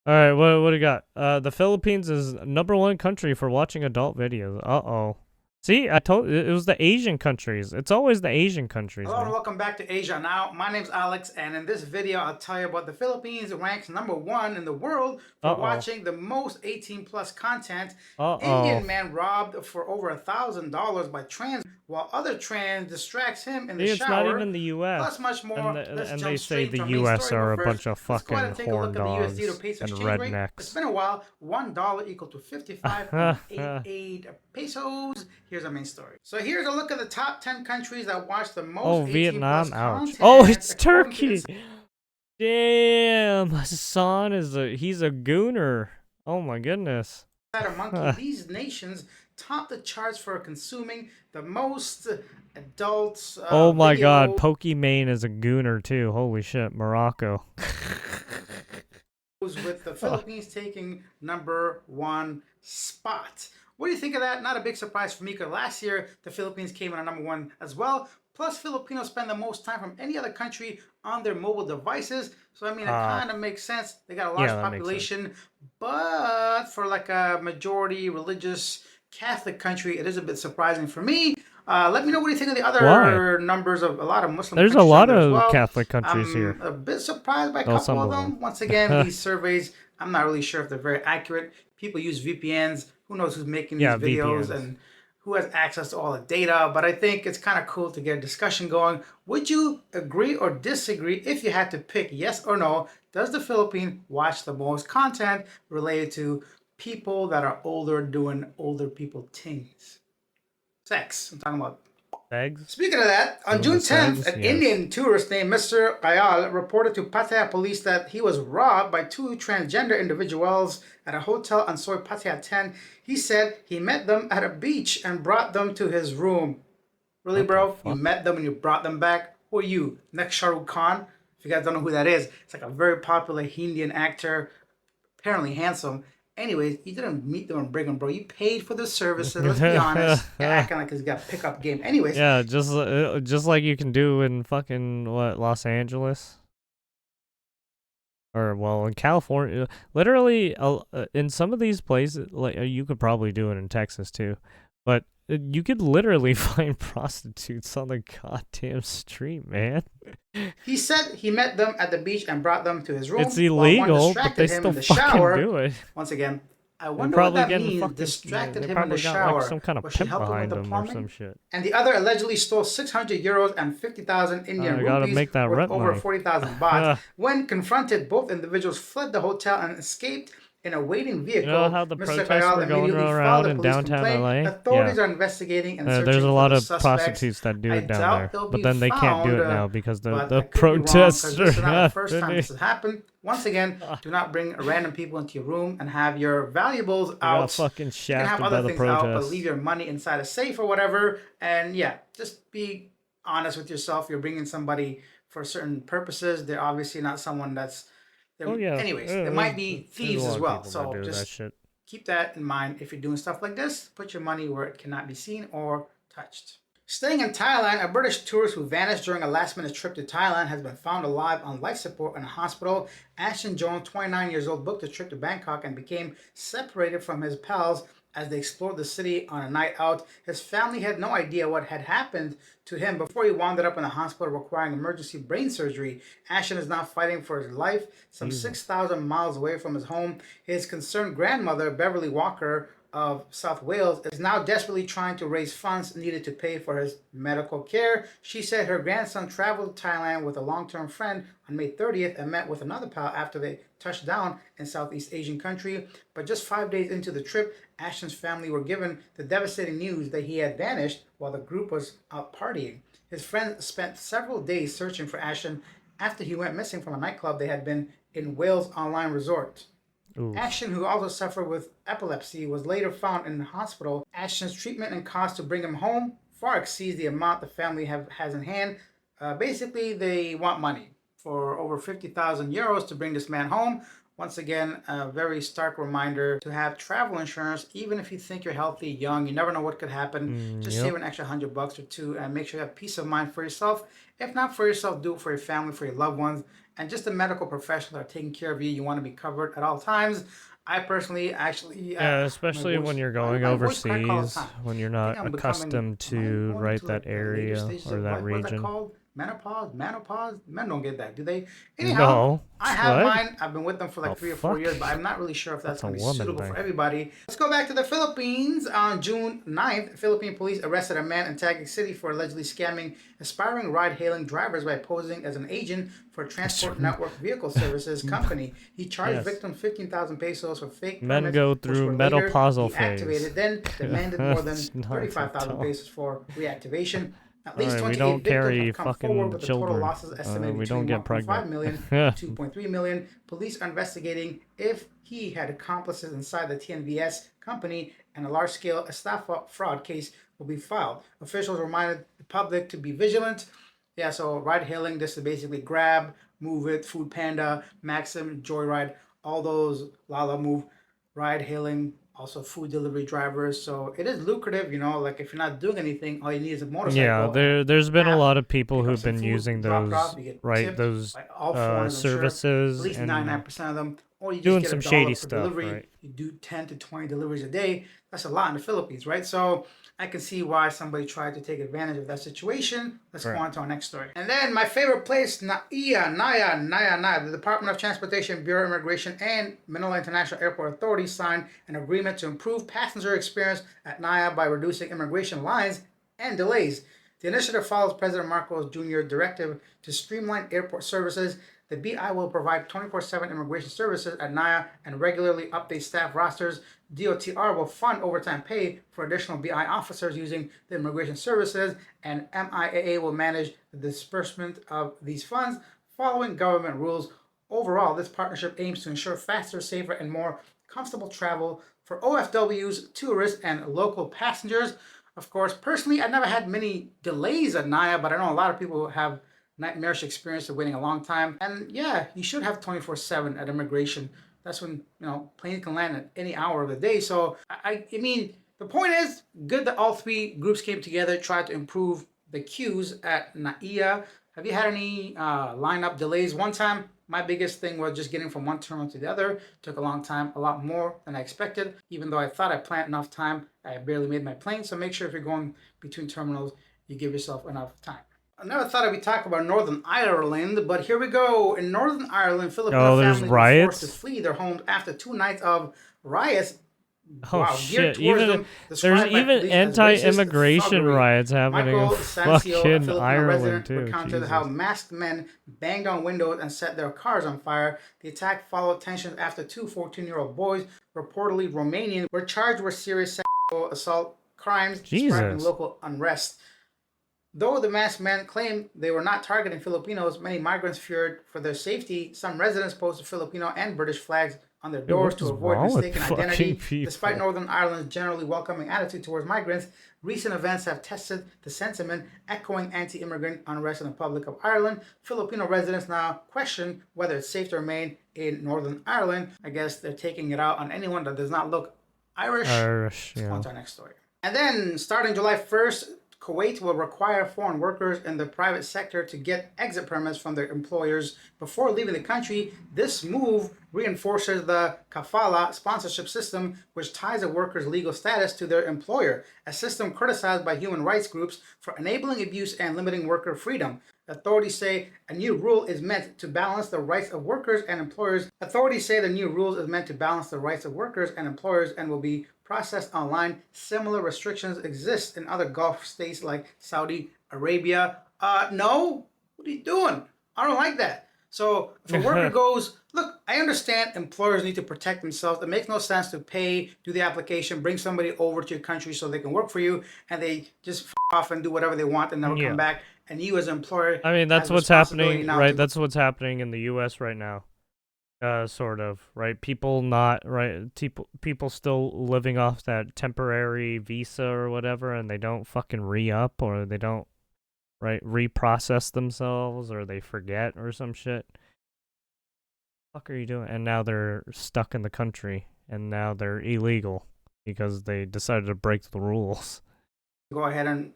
All right, what do you got? The Philippines is #1 country for watching adult videos. Uh-oh. See, I told it was the Asian countries. It's always the Asian countries, Hello and man. welcome back to Asia Now. My name's Alex, and in this video, I'll tell you about the Philippines ranks #1 in the world for Uh-oh. watching the most 18 plus content. Uh-oh. Indian man robbed for over $1,000 by trans while other trans distracts him in the See, it's not shower. even the Plus U.S. much And more. Let's they jump say straight the into our main U.S. story. are But a first, bunch of let's go ahead fucking and take a horn look at the USD to dogs peso and exchange rate. It's rednecks. been a while. $1 equal to 55.88 pesos. Here's our main story. So here's a look at the top 10 countries that watch the most Oh, 18 plus Vietnam. Ouch. Oh, content it's according to Turkey. this Damn, Hassan he's a gooner. Oh my goodness. monkey. These nations top the charts for consuming the most adult Oh my god, video Pokimane is a gooner too. Holy shit, Morocco. with the Philippines taking #1 spot. What do you think of that? Not a big surprise for me because last year the Philippines came in at #1 as well. Plus, Filipinos spend the most time from any other country on their mobile devices. So, I mean, it kind of makes sense. They got a large Yeah, that makes sense. population, but for like a majority religious Catholic country, it is a bit surprising for me. Let me know what you think of the Why? other numbers of a lot of Muslim There's a countries on lot there as of well. Catholic countries I'm here. a bit surprised by a Well, couple some of of them. Once again, them. these surveys, I'm not really sure if they're very accurate. People use VPNs. Who knows who's making these Yeah, videos VPNs. and who has access to all the data? But I think it's kind of cool to get a discussion going. Would you agree or disagree if you had to pick yes or no? Does the Philippines watch the most content related to people that are older doing older people things? Sex. I'm talking about. Eggs? Speaking of that, on Doing the June 10th, segs? an Yes. Indian tourist named Mr. Kayal reported to Pattaya police that he was robbed by two transgender individuals at a hotel on Soy Pattaya 10. He said he met them at a beach and brought them to his room. Really, What the bro? You fuck? met them and you brought them back? Who are you? Next Shah Rukh Khan? If you guys don't know who that is, it's like a very popular Indian actor, apparently handsome. Anyways, you didn't meet them and bring them, bro. You paid for the services. Let's be honest. You're acting like he's got a pickup game. Anyways, Yeah, just like you can do in fucking what, Los Angeles? Or well, in California, literally in some of these places, like you could probably do it in Texas too, but you could literally find prostitutes on the goddamn street, man. he said he met them at the beach and brought them to his It's room while one illegal, but they distracted him still in the fucking shower. do it. Once again, I They're wonder what probably that getting means. fucking. Distracted They him in the probably got like shower. some kind of Was she pimp helping with behind the them or some plumbing? shit. And the other allegedly stole 600 euros and 50,000 Indian I gotta rupees make that worth rent over money. 40,000 baht. When confronted, both individuals fled the hotel and escaped in a waiting You know vehicle. how the Mr. protests Kayal were going immediately filed around a in police downtown complaint. LA? Yeah. Authorities are investigating and There's a searching for lot the of suspects. prostitutes that do I it down doubt there, they'll but be then they can't do found, it now because but the I could be wrong because protests are this is not the first time happening. this has happened. Once again, do not bring random people into your room and have your valuables I got out. fucking You can have shafted by other the things out, but leave protests. your money inside a safe or whatever. And yeah, just be honest with yourself. You're bringing somebody for certain purposes. They're obviously not someone that's. Oh yeah, Anyways, there might be there's a thieves lot as of well. people that So do that just shit. keep that in mind if you're doing stuff like this. Put your money where it cannot be seen or touched. Staying in Thailand, a British tourist who vanished during a last minute trip to Thailand has been found alive on life support in a hospital. Ashton Jones, 29 years old, booked a trip to Bangkok and became separated from his pals as they explored the city on a night out. His family had no idea what had happened to him before he wound up in a hospital requiring emergency brain surgery. Ashton is now fighting for his life some Jesus. 6,000 miles away from his home. His concerned grandmother, Beverly Walker, of South Wales, is now desperately trying to raise funds needed to pay for his medical care. She said her grandson traveled to Thailand with a long-term friend on May 30th and met with another pal after they touched down in Southeast Asian country. But just 5 days into the trip, Ashton's family were given the devastating news that he had vanished while the group was out partying. His friends spent several days searching for Ashton after he went missing from a nightclub they had been in Wales Online Resort. Oof. Ashton, who also suffered with epilepsy, was later found in the hospital. Ashton's treatment and cost to bring him home far exceeds the amount the family has in hand. Basically, they want money for over 50,000 euros to bring this man home. Once again, a very stark reminder to have travel insurance, even if you think you're healthy, young, you never know what could happen. Just Yep. save an extra $100 or two and make sure you have peace of mind for yourself. If not for yourself, do it for your family, for your loved ones. and just the medical professionals that are taking care of you. You want to be covered at all times. I personally actually, Yeah, my especially when voice, you're why is going my voice crack all the overseas, time? when you're I think not I'm becoming, accustomed am I to, going right, into that like the later area stages or of that life? What's that region. called? Menopause? Menopause? Men don't get that, do they? Anyhow, No. I have What? mine. I've been with them for Oh, like 3 or 4 years, fuck. but I'm not really sure if that's That's a going to be woman suitable for thing. everybody. Let's go back to the Philippines. On June 9th, Philippine police arrested a man in Taguig City for allegedly scamming aspiring ride-hailing drivers by posing as an agent for a Transport Network Vehicle Services company. He charged Yes. victim 15,000 pesos for fake Men permits, go which through were later menopausal phase. deactivated, then demanded more It's than not a 35,000 dog. pesos for reactivation. At least Alright, we 28 don't victims have carry come forward fucking with the total children. losses estimated We don't between get 1.5 pregnant. million and 2.3 million. Police are investigating if he had accomplices inside the TNVS company, and a large-scale estafa fraud case will be filed. Officials reminded the public to be vigilant. Yeah, so ride-hailing, this is basically Grab, Move It, Food Panda, Maxim, Joyride, all those Lala Move, ride-hailing, also food delivery drivers. So it is lucrative, like if you're not doing anything, all you need is a Yeah, motorcycle and an there's been a app. lot of people Pick up who've some been food, using drop it off, those, you get right, tipped those by all foreigners, I'm sure. At services least and 99% of them. Or you just doing get a some shady dollar per stuff, delivery. right? You do 10 to 20 deliveries a day. That's a lot in the Philippines, right? So I can see why somebody tried to take advantage of that situation. Let's go Correct. on to our next story. And then my favorite place, Naya. The Department of Transportation, Bureau of Immigration, and Manila International Airport Authority signed an agreement to improve passenger experience at Naya by reducing immigration lines and delays. The initiative follows President Marcos Jr.'s directive to streamline airport services. The BI will provide 24/7 immigration services at NAYA and regularly update staff rosters. DOTR will fund overtime pay for additional BI officers using the immigration services, and MIAA will manage the disbursement of these funds following government rules. Overall, this partnership aims to ensure faster, safer, and more comfortable travel for OFWs, tourists, and local passengers. Of course, personally, I never had many delays at Naya, but I know a lot of people have nightmarish experience of waiting a long time. And yeah, you should have 24/7 at immigration. That's when planes can land at any hour of the day. So I mean, the point is good that all three groups came together, tried to improve the queues at Naiya. Have you had any lineup delays? One time, my biggest thing was just getting from one terminal to the other. Took a long time, a lot more than I expected. Even though I thought I planned enough time, I barely made my plane. So make sure if you're going between terminals, you give yourself enough time. I never thought I'd be talking about Northern Ireland, but here we go. In Northern Ireland, Filipino Oh, there's families were forced to riots? flee their homes after 2 nights of riots. Oh Wow, geared shit! towards Even them, there's described by even police as racist anti-immigration thuggery. riots happening in Michael Sancio, a fucking Filipino Ireland resident, too. recounted how Jesus. masked men banged on windows and set their cars on fire. The attack followed tensions after two 14-year-old boys, reportedly Romanian, were charged with serious sexual assault crimes, sparking Jesus. local unrest. Though the masked men claimed they were not targeting Filipinos, many migrants feared for their safety. Some residents posted Filipino and British flags on their Dude, doors what to is avoid wrong with mistaken fucking identity. Despite people? Northern Ireland's generally welcoming attitude towards migrants, recent events have tested the sentiment, echoing anti-immigrant unrest in the Republic of Ireland. Filipino residents now question whether it's safe to remain in Northern Ireland. I guess they're taking it out on anyone that does not look Irish. Irish, Let's go on yeah. to our next story. And then, starting July 1st, Kuwait will require foreign workers in the private sector to get exit permits from their employers before leaving the country. This move reinforces the kafala sponsorship system, which ties a worker's legal status to their employer, a system criticized by human rights groups for enabling abuse and limiting worker freedom. Authorities say a new rule is meant to balance the rights of workers and employers. Authorities say the new rules is meant to balance the rights of workers and employers and will be processed online. Similar restrictions exist in other Gulf states like Saudi Arabia. No? What are you doing? I don't like that. So if a worker goes, look, I understand employers need to protect themselves. It makes no sense to pay, do the application, bring somebody over to your country so they can work for you, and they just off and do whatever they want and never come Yeah. back. And you as an employer I mean, that's has what's responsibility happening, now to right? go. That's what's happening in the U.S. right now. Sort of, right? People not, right? People still living off that temporary visa or whatever, and they don't fucking re-up, or they don't, right, reprocess themselves, or they forget or some shit. Fuck are you doing? And now they're stuck in the country, and now they're illegal because they decided to break the rules. Go ahead and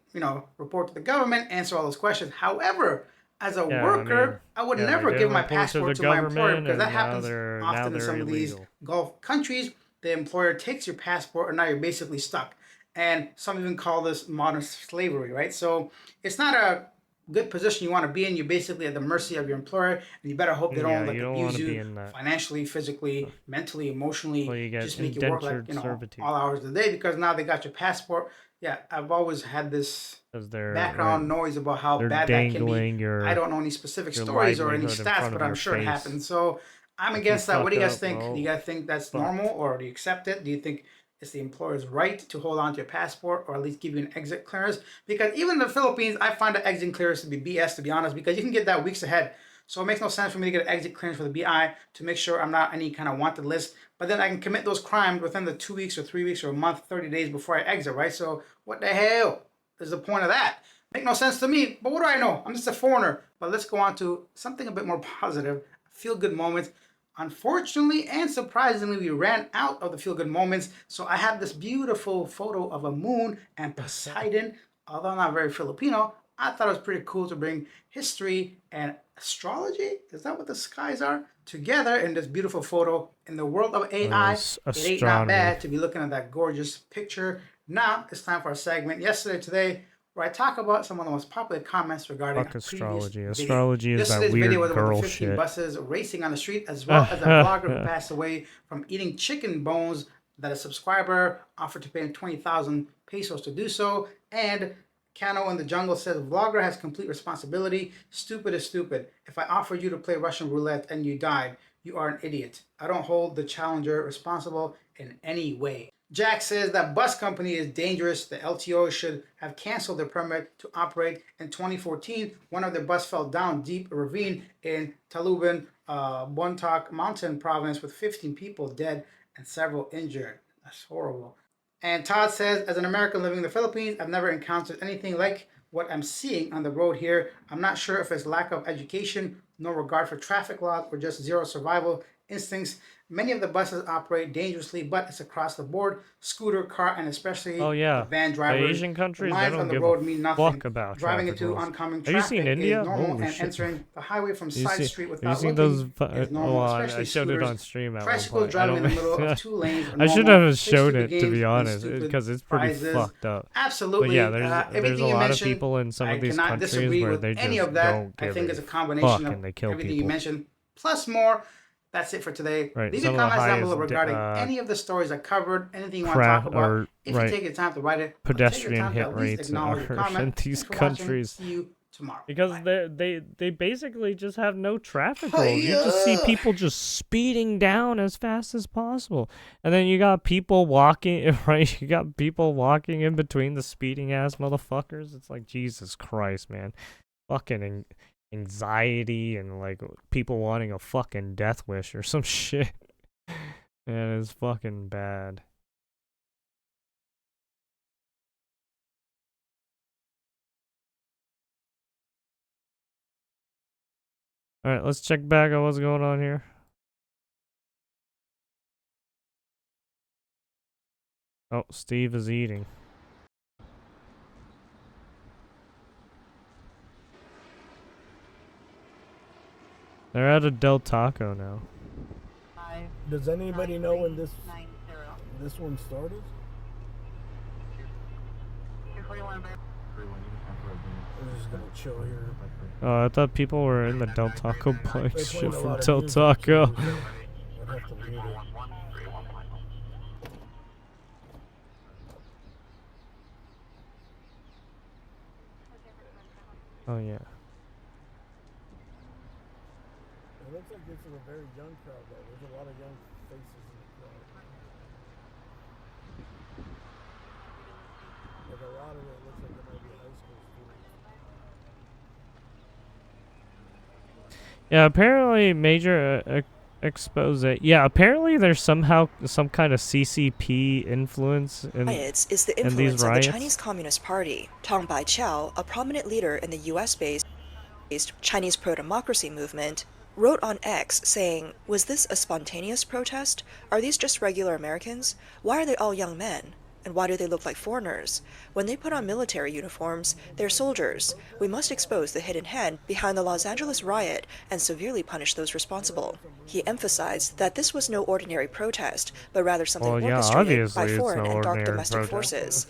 report to the government, answer all those questions. However, As a Yeah, I mean, worker, I would yeah, they never didn't give my report to the passport to my employer government, because that and now happens they're often in some of these illegal. Gulf countries. The employer takes your passport, and now you're basically stuck. And some even call this modern slavery, right? So it's not a good position you want to be in. You're basically at the mercy of your employer, and you better hope they Yeah, don't you like don't want abuse to be you in that. financially, physically, mentally, Well, emotionally, you get just make you work like indentured servitude all hours of the day because now they got your passport. Yeah, I've always had this because they're right. background noise about how They're bad that can be. dangling I don't know any specific your stories or any livelihood in stats, front but of I'm your sure it face. happens. So I'm If you against that. What do fuck you guys up, think? Do you well, guys think that's normal fucked. or do you accept it? Do you think it's the employer's right to hold on to your passport or at least give you an exit clearance? Because even in the Philippines, I find the exit clearance to be BS, to be honest, because you can get that weeks ahead. So it makes no sense for me to get an exit clearance for the BI to make sure I'm not any kind of wanted list. But then I can commit those crimes within the 2 weeks or 3 weeks or a month, 30 days before I exit, right? So what the hell is the point of that? Make no sense to me, but what do I know? I'm just a foreigner. But let's go on to something a bit more positive, feel good moments. Unfortunately and surprisingly, we ran out of the feel good moments. So I have this beautiful photo of a moon and Poseidon. Although not very Filipino, I thought it was pretty cool to bring history and astrology. Is that what the skies are? Together in this beautiful photo. In the world of AI, it ain't not Astronomy. bad to be looking at that gorgeous picture. Now it's time for our segment, Yesterday Today, where I talk about some of the most popular comments regarding a Fuck previous astrology. video. Astrology is that Yesterday's video weird was about the girl 15 shit. buses racing on the street, as well as a vlogger who passed away from eating chicken bones that a subscriber offered to pay him 20,000 pesos to do so. And Cano in the Jungle says, vlogger has complete responsibility. Stupid is stupid. If I offered you to play Russian roulette and you died, you are an idiot. I don't hold the challenger responsible in any way. Jack says that bus company is dangerous. The LTO should have canceled their permit to operate. In 2014, one of their bus fell down deep ravine in Taluban, Bontoc Mountain province with 15 people dead and several injured. That's horrible. And Todd says, as an American living in the Philippines, I've never encountered anything like what I'm seeing on the road here. I'm not sure if it's lack of education, no regard for traffic laws, or just zero survival instincts. Many of the buses operate dangerously, but it's across the board. Scooter, car, and Oh especially the yeah, van the drivers. Asian The countries, they lines on don't the give a road mean fuck nothing. about Driving traffic into rules. oncoming Have you seen traffic is India? normal, Holy and shit. entering the highway from side street Have you without seen those? looking is Oh, normal, I especially showed it scooters. on stream at one Tricycles point. I driving in don't. the middle of two lanes are I should normal. have Play showed stupid it to games, be win honest, stupid because it's pretty prizes. fucked up. But yeah, Absolutely. there's a Everything you lot of mentioned, people in some I of these cannot countries disagree where with they any just of that. don't I give think a it's a combination fuck of and they kill everything you people. mentioned, plus more. That's it for today. Right, Leave your some of the comments down below highest regarding any of the stories I covered, anything you want to talk craft about. or If you right take your time to write it, or take your pedestrian time to hit at least rates acknowledge a are comment. in these Thanks for watching. countries. See you tomorrow. Because Bye. they basically just have no traffic rules. You just see Hiya! people just speeding down as fast as possible. And then you got people walking, right? You got people walking in between the speeding ass motherfuckers. It's like, Jesus Christ, man. Fucking anxiety and like people wanting a fucking death wish or some shit. Man, it's fucking bad. Alright, let's check back on what's going on here. Oh, Steve is eating. They're at a Del Taco now. Does anybody know when this one started? We're just gonna chill here. Oh, I thought people were in the Del Taco buying They shit played a from lot of Del music, Taco. so I'd have to mute it. Oh yeah. It looks like this is a very young crowd though. There's a lot of young faces in the crowd. Like a lot of it looks like it might be high school students. Yeah, apparently major expose. Yeah, apparently there's somehow some kind of CCP influence in Riots is the these influence of the riots. Chinese Communist Party. Tong Baiqiao, a prominent leader in the US-based Chinese pro-democracy movement, wrote on X saying, "Was this a spontaneous protest? Are these just regular Americans? Why are they all young men? And why do they look like foreigners? When they put on military uniforms, they're soldiers. We must expose the hidden hand behind the Los Angeles riot and severely punish those responsible. He emphasized that this was no ordinary protest, but rather something Well, yeah, orchestrated by obviously it's foreign no and dark ordinary domestic protest. forces,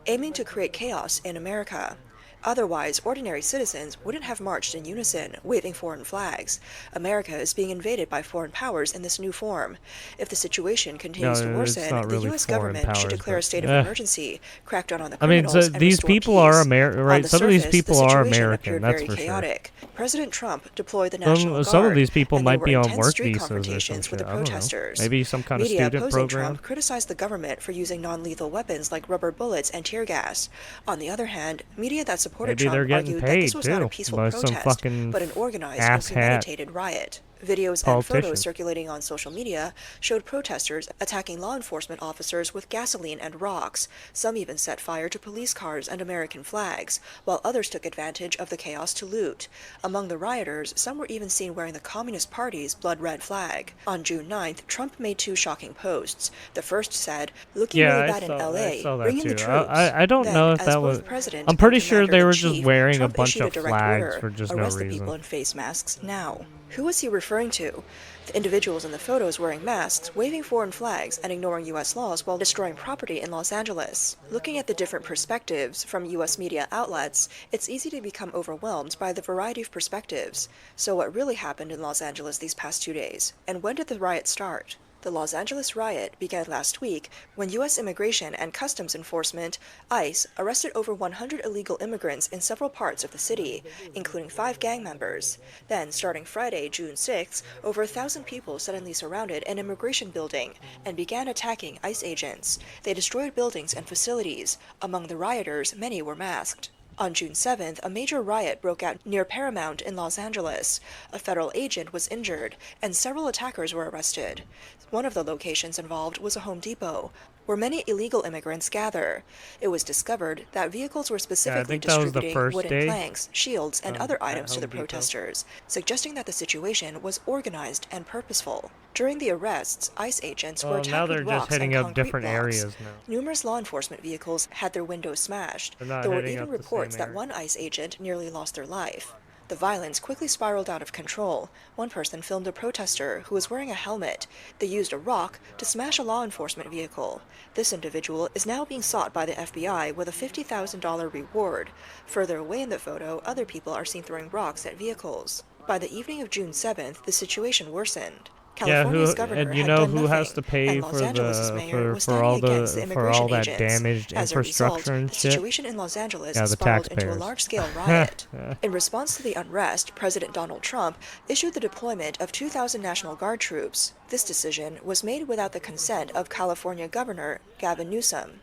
aiming to create chaos in America. Otherwise, ordinary citizens wouldn't have marched in unison, waving foreign flags. America is being invaded by foreign powers in this new form. If the situation continues to No, it's worsen, not the really U.S. foreign government should powers, declare a but state of emergency, crack down on the I mean, criminals, so and these restore people peace. are On right? the Some of these surface, people the are situation American, appeared that's very for sure. chaotic. President Trump deployed the National Guard, Some of these people and there might were be on intense work street visas or some confrontations with shit. the I don't know. protesters. Maybe some kind of Media student opposing program. Trump criticized the government for using non-lethal weapons like rubber bullets and tear gas. On the other hand, media that supported Maybe they're Trump getting argued that this paid was not a too peaceful by some protest, fucking but an organized and asshat premeditated riot. Videos and photos politicians. circulating on social media showed protesters attacking law enforcement officers with gasoline and rocks. Some even set fire to police cars and American flags, while others took advantage of the chaos to loot. Among the rioters, some were even seen wearing the Communist Party's blood-red flag. On June 9th, Trump made two shocking posts. The first said, "Looking Yeah, really bad in I LA, saw that bring in the too. troops." I don't Then, know if as that both was. president I'm pretty and sure they were commander-in-chief, just wearing Trump a bunch issued a of direct flags order, for just no arrest the reason. people in face masks now. Who was he referring to? The individuals in the photos wearing masks, waving foreign flags, and ignoring U.S. laws while destroying property in Los Angeles. Looking at the different perspectives from U.S. media outlets, it's easy to become overwhelmed by the variety of perspectives. So what really happened in Los Angeles these past 2 days? And when did the riot start? The Los Angeles riot began last week when U.S. Immigration and Customs Enforcement, ICE, arrested over 100 illegal immigrants in several parts of the city, including 5 gang members. Then, starting Friday, June 6th, over 1,000 people suddenly surrounded an immigration building and began attacking ICE agents. They destroyed buildings and facilities. Among the rioters, many were masked. On June 7th, a major riot broke out near Paramount in Los Angeles. A federal agent was injured, and several attackers were arrested. One of the locations involved was a Home Depot, where many illegal immigrants gather. It was discovered that vehicles were specifically think that was the distributing first wooden day, planks, shields, and other at items to Home the Depot. protesters, suggesting that the situation was organized and purposeful. During the arrests, ICE agents were Well, now attacked they're with just rocks hitting and up concrete different blocks. areas now. Numerous law enforcement vehicles had their windows smashed. They're not There were hitting even up the reports same that area. one ICE agent nearly lost their life. The violence quickly spiraled out of control. One person filmed a protester who was wearing a helmet. They used a rock to smash a law enforcement vehicle. This individual is now being sought by the FBI with a $50,000 reward. Further away in the photo, other people are seen throwing rocks at vehicles. By the evening of June 7th, the situation worsened. California's governor and you had know done who has to nothing, pay and Los Angeles' mayor was for standing all against the the for all immigration that agents. damaged As a result, infrastructure and the shit? situation in Los Angeles Yeah, the spiraled into a taxpayers. large-scale riot. In response to the unrest, President Donald Trump issued the deployment of 2,000 National Guard troops. This decision was made without the consent of California Governor Gavin Newsom.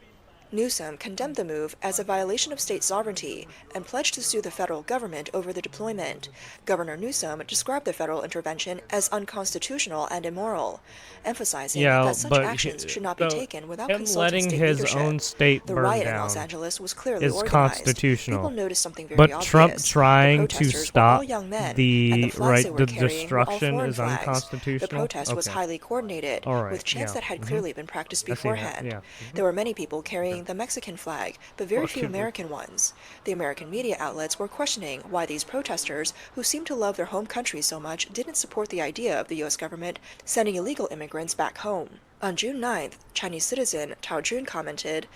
Newsom condemned the move as a violation of state sovereignty and pledged to sue the federal government over the deployment. Governor Newsom described the federal intervention as unconstitutional and immoral, emphasizing that such actions should not be taken without him consulting letting state his leadership. own state The burn riot in down Los Angeles was clearly is organized. constitutional. People noticed something very But obvious. Trump The trying to protesters were all stop young men, and the flags they were the carrying were all destruction foreign is flags. The unconstitutional. protest was Okay. highly coordinated, All right, with chants yeah, that had clearly been practiced I see that, beforehand. yeah. There were many people carrying the Mexican flag, but very few Fucking- American ones. The American media outlets were questioning why these protesters, who seemed to love their home country so much, didn't support the idea of the U.S. government sending illegal immigrants back home. On June 9th, Chinese citizen Tao Jun commented,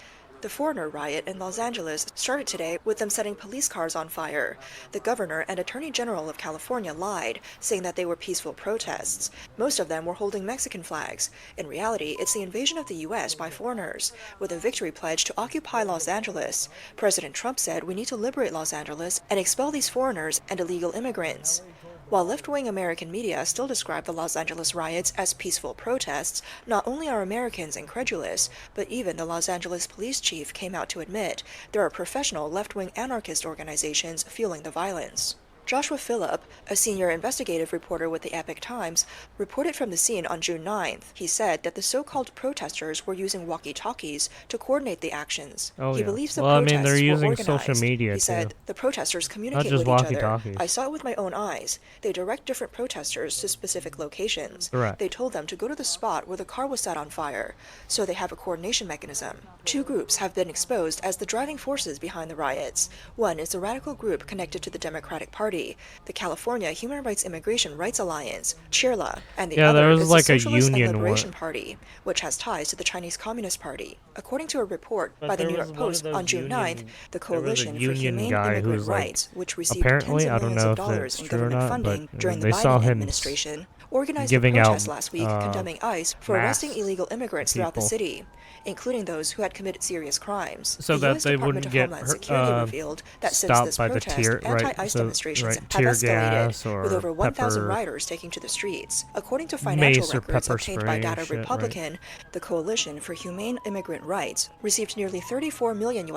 "The foreigner riot in Los Angeles started today with them setting police cars on fire. The governor and attorney general of California lied, saying that they were peaceful protests. Most of them were holding Mexican flags. In reality, it's the invasion of the U.S. by foreigners, with a victory pledge to occupy Los Angeles. President Trump said we need to liberate Los Angeles and expel these foreigners and illegal immigrants." While left-wing American media still describe the Los Angeles riots as peaceful protests, not only are Americans incredulous, but even the Los Angeles police chief came out to admit there are professional left-wing anarchist organizations fueling the violence. Joshua Phillip, a senior investigative reporter with the Epoch Times, reported from the scene on June 9th. He said that the so-called protesters were using walkie-talkies to coordinate the actions. Oh, He yeah. believes the Well, I mean, protests they're were using organized. social media, He too. said, the protesters Not communicate just with each other. walkie-talkies. I saw it with my own eyes. They direct different protesters to specific locations. Correct. They told them to go to the spot where the car was set on fire, so they have a coordination mechanism. Two groups have been exposed as the driving forces behind the riots. One is a radical group connected to the Democratic Party, the California Human Rights Immigration Rights Alliance, CHIRLA, and the other there was is like the a Socialist and union Liberation one. Party, which has ties to the Chinese Communist Party. According to a report But by the there New was York one of Post those on June 9th, the there was a Coalition for union Humane guy Immigrant who's, like, Rights, which received apparently, tens of I don't millions know of if dollars it's in true or government not, funding but during the they saw Biden him administration, organized a giving out protest last week condemning ICE for arresting masks illegal immigrants throughout the people. city, including those who had committed serious crimes. so The that U.S. they Department wouldn't of get Homeland Security revealed that since stopped this by the protest, tear anti-ICE demonstrations have tear escalated, gas with or over 1,000 pepper rioters taking to the streets. According to financial mace or records pepper obtained by spray or Data shit, right? Republican, the Coalition for Humane Immigrant Rights received nearly $34 million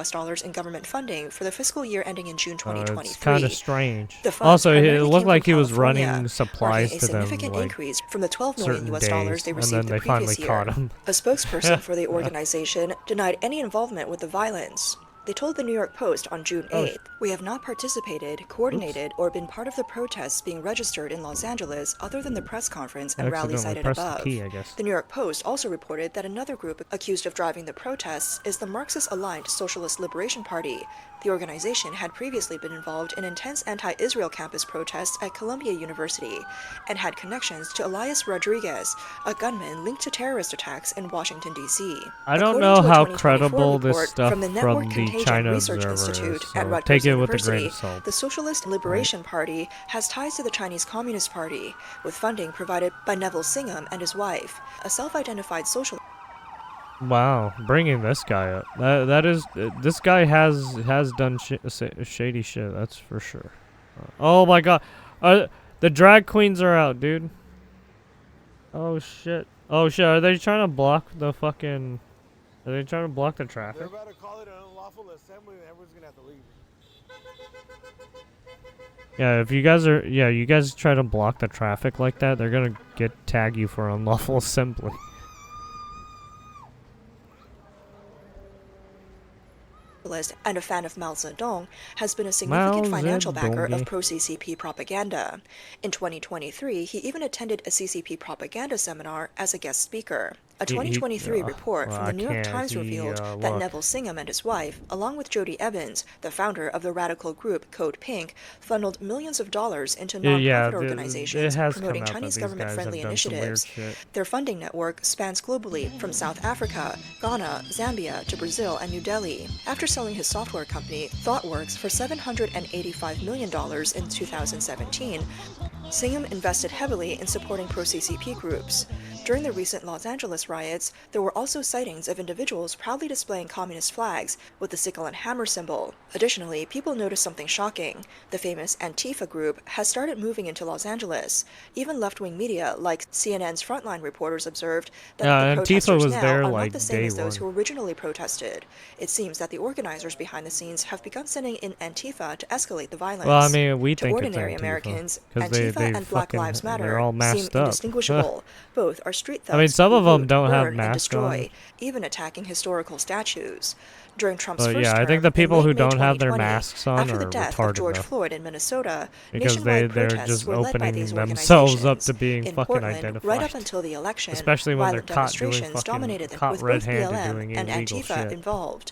in government funding for the fiscal year ending in June It's 2023. kind of strange. The funds Also, it primarily looked came like from he was California, running supplies marking a to them significant like increase from the $12 certain million days, they and received then the they finally previous year. caught him. A spokesperson for the organization denied any involvement with the violence. They told the New York Post on June 8th, "We have not participated, coordinated, or been part of the protests being registered in Los Angeles other than the press conference and rally Accidentally cited pressed the above." key, I guess. The New York Post also reported that another group accused of driving the protests is the Marxist-aligned Socialist Liberation Party. The organization had previously been involved in intense anti-Israel campus protests at Columbia University and had connections to Elias Rodriguez, a gunman linked to terrorist attacks in Washington, D.C. I don't According know to a how 2024 credible this report stuff from the Network from the Contagion China Research Observer Institute is, at so Rutgers take it with a University, grain of salt. the Socialist Liberation Party has ties to the Chinese Communist Party, with funding provided by Neville Singham and his wife, a self-identified socialist. Wow, bringing this guy up. That is, this guy has done shady shit. That's for sure. Oh my god, the drag queens are out, dude. Oh shit. Oh shit. Are they trying to block the fucking? Are they trying to block the traffic? They're about to call it an unlawful assembly and everyone's gonna have to leave. Yeah, if you guys are, you guys try to block the traffic like that, they're gonna tag you for unlawful assembly. And a fan of Mao Zedong, has been a significant financial backer of Zedong. pro-CCP propaganda. In 2023, he even attended a CCP propaganda seminar as a guest speaker. A 2023 report from the New York Times revealed that Neville Singham and his wife, along with Jody Evans, the founder of the radical group Code Pink, funneled millions of dollars into nonprofit organizations promoting Chinese government-friendly initiatives. Their funding network spans globally, from South Africa, Ghana, Zambia, to Brazil and New Delhi. After selling his software company, ThoughtWorks, for $785 million in 2017, Singham invested heavily in supporting pro-CCP groups. During the recent Los Angeles riots, there were also sightings of individuals proudly displaying communist flags with the sickle and hammer symbol. Additionally, people noticed something shocking. The famous Antifa group has started moving into Los Angeles. Even left-wing media, like CNN's Frontline reporters, observed that the protesters now are not the same as those who originally protested. It seems that the organizers behind the scenes have begun sending in Antifa to escalate the violence. Well, I mean, we think ordinary it's Americans, Antifa, Antifa and Black Lives Matter all seem masked up. indistinguishable. Both are street thugs. I mean, some of them loot, don't have burn, and masks destroy, on. even attacking historical statues. During Trump's But first yeah, I term, think the in people late who May don't have their 2020, masks on after are the death of retarded, George though. Floyd in Minnesota, Because nationwide they're protests just were led by these opening themselves up organizations. to being In fucking Portland, identified. right up until the election, Especially when they're violent caught doing demonstrations dominated them, caught with both red-handed BLM doing and illegal Antifa shit. involved.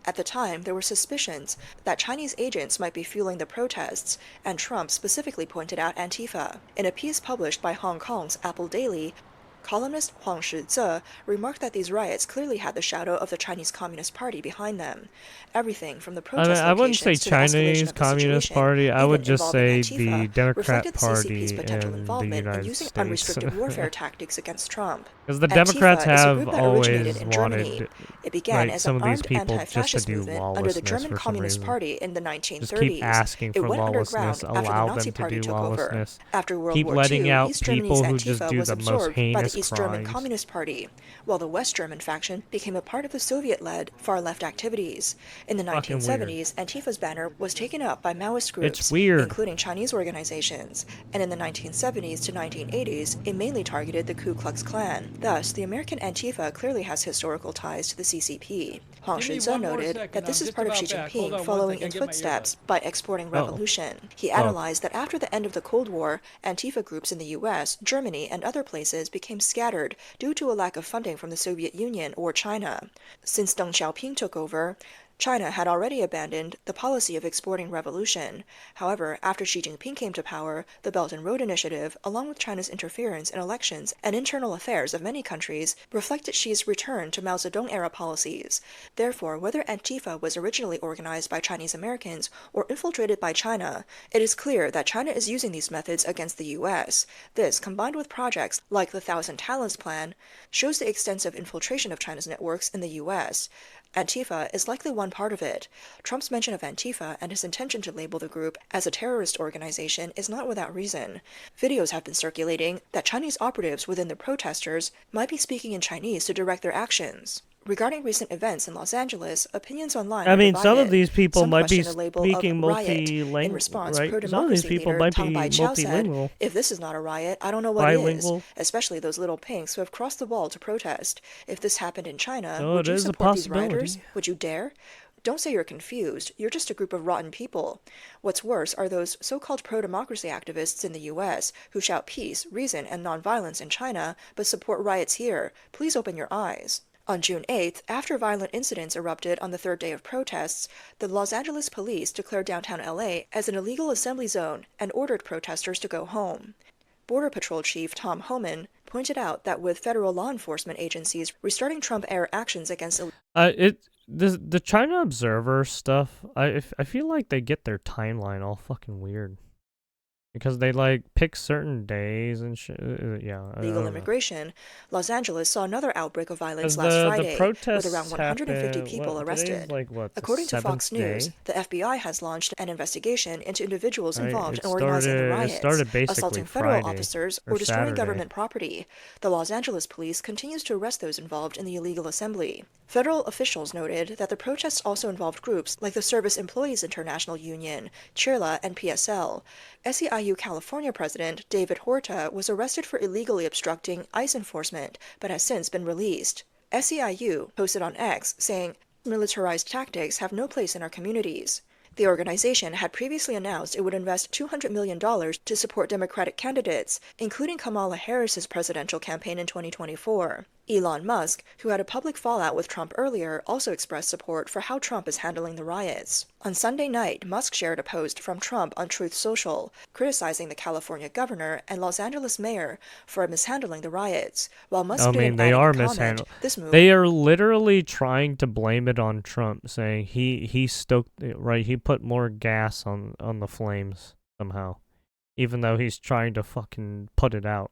At the time, there were suspicions that Chinese agents might be fueling the protests, and Trump specifically pointed out Antifa. In a piece published by Hong Kong's Apple Daily, columnist Huang Shizhe remarked that these riots clearly had the shadow of the Chinese Communist Party behind them. Everything from the protest I wouldn't say locations to the escalation Chinese of the Communist situation, Party. I even would just involving say Antifa, the Democrat reflected the Party CCP's potential in the involvement in United using States. unrestricted warfare tactics against Trump. Because the Antifa Democrats is a have group that originated always in Germany. wanted, It began like, as some an of these armed people just to anti-fascist do movement under the lawlessness German for some Communist reason. Party in the 1930s. Just keep asking It for went lawlessness, underground after the allow Nazi them to Party do took over. lawlessness. After World Keep War letting II, out East Germany's people who just Antifa do was the most absorbed by the heinous the East German crimes. Communist Party, while the West German faction became a part of the Soviet-led far-left activities. In the Fucking 1970s, Antifa's banner was taken up by Maoist groups, It's weird. including Chinese organizations, and in the 1970s to 1980s, it mainly targeted the Ku Klux Klan. Thus, the American Antifa clearly has historical ties to the CCP. Huang Shunze noted that this is part of Xi Jinping following in footsteps by exporting revolution. He analyzed that after the end of the Cold War, Antifa groups in the US, Germany, and other places became scattered due to a lack of funding from the Soviet Union or China. Since Deng Xiaoping took over, China had already abandoned the policy of exporting revolution. However, after Xi Jinping came to power, the Belt and Road Initiative, along with China's interference in elections and internal affairs of many countries, reflected Xi's return to Mao Zedong-era policies. Therefore, whether Antifa was originally organized by Chinese Americans or infiltrated by China, it is clear that China is using these methods against the US. This, combined with projects like the Thousand Talents Plan, shows the extensive infiltration of China's networks in the US. Antifa is likely one part of it. Trump's mention of Antifa and his intention to label the group as a terrorist organization is not without reason. Videos have been circulating that Chinese operatives within the protesters might be speaking in Chinese to direct their actions. Regarding recent events in Los Angeles, opinions online I mean, are some of divided. these people Some might be question the label of speaking riot. In multilingual, response, right? Some of these pro-democracy people leader might Tang be Bai-chao said, multilingual. "If this is not a riot, I don't know what is, Bilingual. especially those little pinks who have crossed the wall to protest. If this happened in China, So would it you is a support these possibility. rioters? Would you dare? Don't say you're confused. You're just a group of rotten people. What's worse are those so-called pro-democracy activists in the US who shout peace, reason, and nonviolence in China, but support riots here. Please open your eyes." On June 8th, after violent incidents erupted on the third day of protests, the Los Angeles police declared downtown LA as an illegal assembly zone and ordered protesters to go home. Border Patrol Chief Tom Homan pointed out that with federal law enforcement agencies restarting Trump-era actions against The China Observer stuff, I feel like they get their timeline all fucking weird. Because they, like, pick certain days and shit. Yeah. illegal immigration, Los Angeles saw another outbreak of violence 'Cause last the Friday, with protests around 150 happen- people what, arrested. today's, like, what, the According to Fox 7th News, day? the FBI has launched an investigation into individuals Right, involved it in organizing the started- it riots, started basically assaulting federal Friday officers, or or destroying Saturday. government property. The Los Angeles police continues to arrest those involved in the illegal assembly. Federal officials noted that the protests also involved groups like the Service Employees International Union, CHIRLA, and PSL. SEIU California President David Horta was arrested for illegally obstructing ICE enforcement, but has since been released. SEIU posted on X saying, "Militarized tactics have no place in our communities." The organization had previously announced it would invest $200 million to support Democratic candidates, including Kamala Harris's presidential campaign in 2024. Elon Musk, who had a public fallout with Trump earlier, also expressed support for how Trump is handling the riots. On Sunday night, Musk shared a post from Trump on Truth Social, criticizing the California governor and Los Angeles mayor for mishandling the riots. While Musk didn't they add are any comment, mishandled. this move They are literally trying to blame it on Trump, saying he stoked it, right. He put more gas on the flames somehow, even though he's trying to fucking put it out.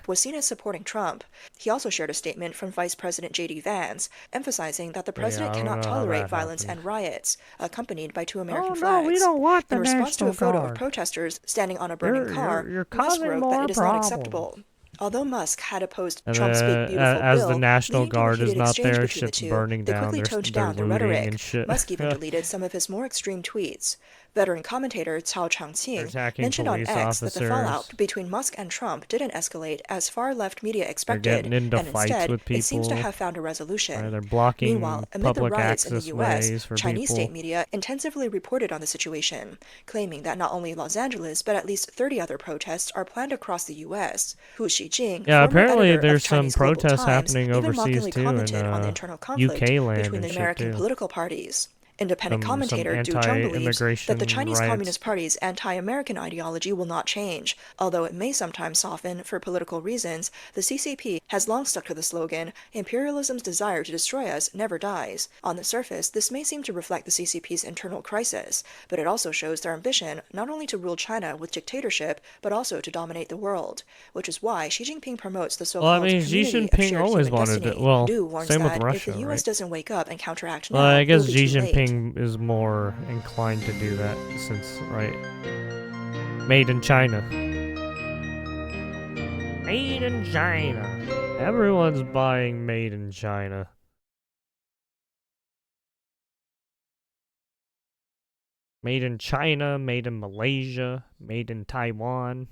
was seen as supporting Trump. He also shared a statement from Vice President J.D. Vance, emphasizing that the president I don't cannot know how tolerate that violence happened. and riots, accompanied by two American Oh flags. no, we don't want the In response to a National photo of Guard. protesters standing on a burning car, You're Musk causing wrote more that it is not problems. acceptable. Although Musk had opposed And Trump's Big Beautiful as Bill, the National leading to a Guard is heated not exchange there, between the shit's two, burning they down. quickly They're toned down their looting rhetoric. and shit. Musk even deleted some of his more extreme tweets. Veteran commentator Cao Changqing attacking mentioned on police X that the fallout officers. between Musk and Trump didn't escalate as far-left media They're expected, getting into and fights instead, with it seems to people. have found a resolution. They're blocking Meanwhile, amid the public riots in the access U.S., ways for Chinese people. state media intensively reported on the situation, claiming that not only Los Angeles, but at least 30 other protests are planned across the U.S. Hu Xijing, Yeah, former apparently editor there's of Chinese some Global protests Times, happening even overseas mockingly too, in commented on the internal conflict UK land between and the shit American too. political parties. Independent Some commentator Du Zheng believes that the anti-immigration Chinese riots. Communist Party's anti-American ideology will not change. Although it may sometimes soften for political reasons, the CCP has long stuck to the slogan, "Imperialism's desire to destroy us never dies." On the surface, this may seem to reflect the CCP's internal crisis, but it also shows their ambition not only to rule China with dictatorship, but also to dominate the world, which is why Xi Jinping promotes the so-called Xi community of Jinping shared always human wanted destiny. it. Well, Du warns same with that if Russia, the US right? doesn't wake up and counteract now, Well, I guess it'll Xi be too late. Jinping is more inclined to do that since, right? Made in China. Made in China. Everyone's buying made in China. Made in China, made in Malaysia, made in Taiwan.